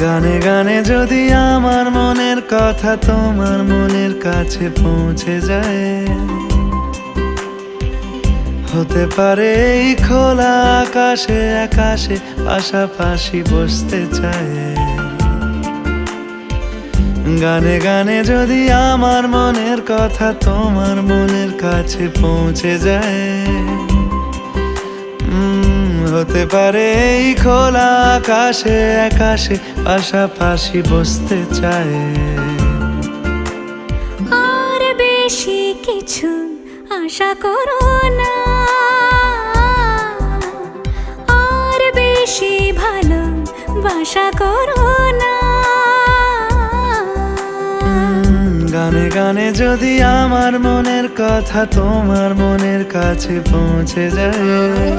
গানে গানে যদি আমার মনের কথা তোমার মনের কাছে পৌঁছে যায়, হতে পারে এই খোলা আকাশে আকাশে পাশাপাশি বসতে চায়। গানে গানে যদি আমার মনের কথা তোমার মনের কাছে পৌঁছে যায়, হতে পারে এই খোলা আকাশে আকাশে পাশাপাশি বসতে চায়। আর বেশি কিছু আশা করো না, আর বেশি ভালোবাসা করো না। গানে গানে যদি আমার মনের কথা তোমার মনের কাছে পৌঁছে যায়,